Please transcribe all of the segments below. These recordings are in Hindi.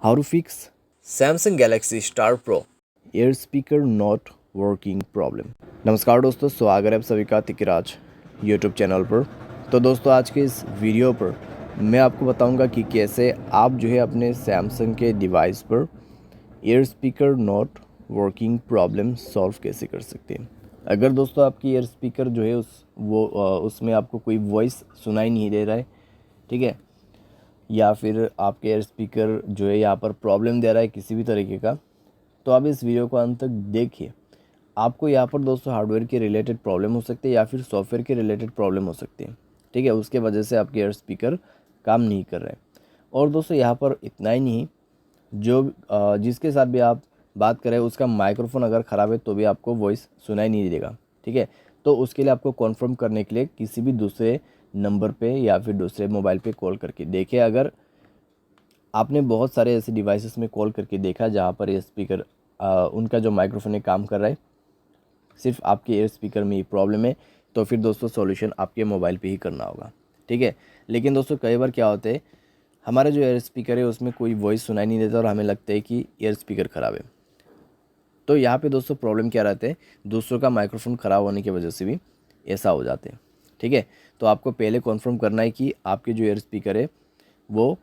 How to fix Samsung Galaxy Star Pro। Air speaker not working problem. नमस्कार दोस्तों, स्वागत है आप सभी का तिकराज यूट्यूब चैनल पर। तो दोस्तों, आज के इस वीडियो पर मैं आपको बताऊंगा कि कैसे आप जो है अपने सैमसंग के डिवाइस पर air speaker not working problem solve कैसे कर सकते हैं। अगर दोस्तों आपकी एयर स्पीकर जो है उसमें आपको कोई वॉइस सुनाई नहीं दे रहा है, ठीक है, या फिर आपके एयर स्पीकर जो है यहाँ पर प्रॉब्लम दे रहा है किसी भी तरीके का, तो आप इस वीडियो को अंत तक देखिए। आपको यहाँ पर दोस्तों हार्डवेयर के रिलेटेड प्रॉब्लम हो सकती है या फिर सॉफ्टवेयर के रिलेटेड प्रॉब्लम हो सकती है, ठीक है। उसके वजह से आपके एयर स्पीकर काम नहीं कर रहे हैं। और दोस्तों यहाँ पर इतना ही नहीं, जो जिसके साथ भी आप बात करें उसका माइक्रोफोन अगर ख़राब है तो भी आपको वॉइस सुनाई नहीं देगा, ठीक है। तो उसके लिए आपको कॉन्फर्म करने के लिए किसी भी दूसरे नंबर पे या फिर दूसरे मोबाइल पे कॉल करके देखिए। अगर आपने बहुत सारे ऐसे डिवाइसेस में कॉल करके देखा जहाँ पर ये स्पीकर उनका जो माइक्रोफोन है काम कर रहा है, सिर्फ आपके एयर स्पीकर में ही प्रॉब्लम है, तो फिर दोस्तों सॉल्यूशन आपके मोबाइल पे ही करना होगा, ठीक है। लेकिन दोस्तों कई बार क्या होता है, हमारे जो एयर स्पीकर है उसमें कोई वॉइस सुनाई नहीं देता और हमें लगता है कि एयर स्पीकर ख़राब है। तो यहाँ पे दोस्तों प्रॉब्लम क्या रहता है, दूसरों का माइक्रोफोन ख़राब होने की वजह से भी ऐसा हो जाते हैं, ठीक है। तो आपको पहले कॉन्फर्म करना है कि आपके जो एयर स्पीकर है वो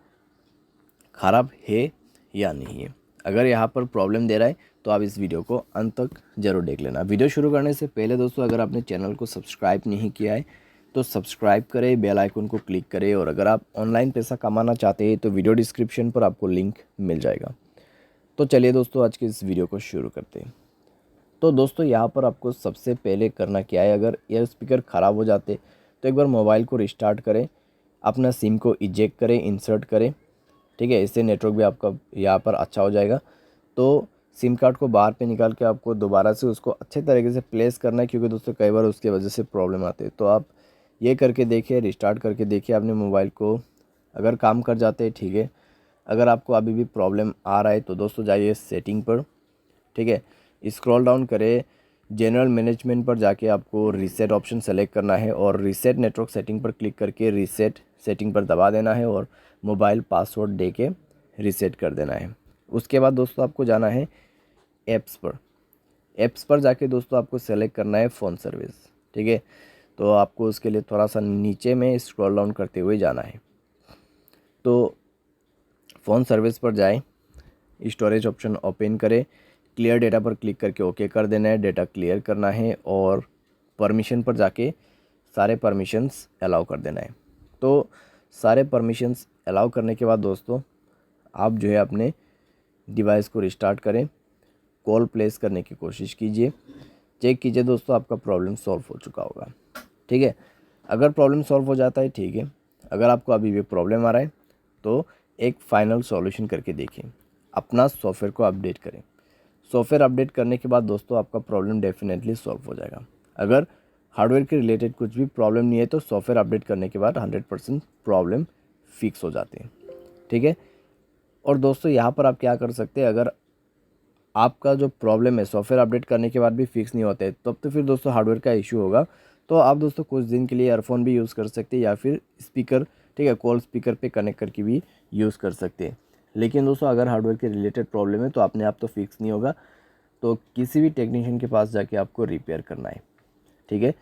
ख़राब है या नहीं है। अगर यहाँ पर प्रॉब्लम दे रहा है तो आप इस वीडियो को अंत तक ज़रूर देख लेना। वीडियो शुरू करने से पहले दोस्तों, अगर आपने चैनल को सब्सक्राइब नहीं किया है तो सब्सक्राइब करें, बेल आइकन को क्लिक करें, और अगर आप ऑनलाइन पैसा कमाना चाहते हैं तो वीडियो डिस्क्रिप्शन पर आपको लिंक मिल जाएगा। तो चलिए दोस्तों, आज के इस वीडियो को शुरू करते हैं। तो दोस्तों यहाँ पर आपको सबसे पहले करना क्या है, अगर एयर स्पीकर ख़राब हो जाते तो एक बार मोबाइल को रिस्टार्ट करें, अपना सिम को इजेक्ट करें, इंसर्ट करें, ठीक है। इससे नेटवर्क भी आपका यहाँ पर अच्छा हो जाएगा। तो सिम कार्ड को बाहर पे निकाल के आपको दोबारा से उसको अच्छे तरीके से प्लेस करना है, क्योंकि दोस्तों कई बार उसकी वजह से प्रॉब्लम आती है। तो आप ये करके देखिए, रिस्टार्ट करके देखिए अपने मोबाइल को। अगर काम कर जाते हैं, ठीक है। अगर आपको अभी भी प्रॉब्लम आ रहा है तो दोस्तों जाइए सेटिंग पर, ठीक है। स्क्रॉल डाउन करें, जनरल मैनेजमेंट पर जाके आपको रीसेट ऑप्शन सेलेक्ट करना है और रीसेट नेटवर्क सेटिंग पर क्लिक करके रीसेट सेटिंग पर दबा देना है और मोबाइल पासवर्ड दे के रीसेट कर देना है। उसके बाद दोस्तों आपको जाना है ऐप्स पर। ऐप्स पर जाके दोस्तों आपको सेलेक्ट करना है फ़ोन सर्विस, ठीक है। तो आपको उसके लिए थोड़ा सा नीचे में स्क्रॉल डाउन करते हुए जाना है। तो फ़ोन सर्विस पर जाएं, स्टोरेज ऑप्शन ओपन करें, क्लियर डेटा पर क्लिक करके ओके कर देना है, डेटा क्लियर करना है और परमिशन पर जाके सारे परमिशंस अलाउ कर देना है। तो सारे परमिशंस अलाउ करने के बाद दोस्तों आप जो है अपने डिवाइस को रिस्टार्ट करें, कॉल प्लेस करने की कोशिश कीजिए, चेक कीजिए दोस्तों आपका प्रॉब्लम सॉल्व हो चुका होगा, ठीक है। अगर प्रॉब्लम सॉल्व हो जाता है, ठीक है। अगर आपको अभी भी प्रॉब्लम आ रहा है तो एक फाइनल सॉल्यूशन करके देखिए, अपना सॉफ्टवेयर को अपडेट करें। सॉफ्टवेयर अपडेट करने के बाद दोस्तों आपका प्रॉब्लम डेफिनेटली सॉल्व हो जाएगा। अगर हार्डवेयर के रिलेटेड कुछ भी प्रॉब्लम नहीं है तो सॉफ्टवेयर अपडेट करने के बाद 100% प्रॉब्लम फिक्स हो जाती है, ठीक है। और दोस्तों यहाँ पर आप क्या कर सकते हैं, अगर आपका जो प्रॉब्लम है सॉफ्टवेयर अपडेट करने के बाद भी फिक्स नहीं होते तब तो फिर दोस्तों हार्डवेयर का इशू होगा। तो आप दोस्तों कुछ दिन के लिए ईयरफोन भी यूज़ कर सकते हैं या फिर स्पीकर, ठीक है, कॉल स्पीकर पे कनेक्ट करके भी यूज़ कर सकते हैं। लेकिन दोस्तों अगर हार्डवेयर के रिलेटेड प्रॉब्लम है तो अपने आप तो फिक्स नहीं होगा, तो किसी भी टेक्नीशियन के पास जाके आपको रिपेयर करना है, ठीक है।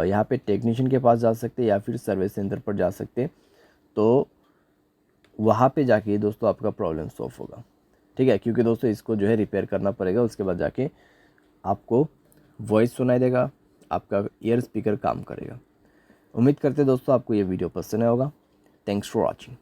यहाँ पे टेक्नीशियन के पास जा सकते हैं या फिर सर्विस सेंटर पर जा सकते हैं। तो वहाँ पे जाके दोस्तों आपका प्रॉब्लम सॉल्व होगा, ठीक है। क्योंकि दोस्तों इसको जो है रिपेयर करना पड़ेगा, उसके बाद जाके आपको वॉइस सुनाई देगा, आपका ईयर स्पीकर काम करेगा। उम्मीद करते दोस्तों आपको ये वीडियो पसंद आया होगा। Thanks for watching.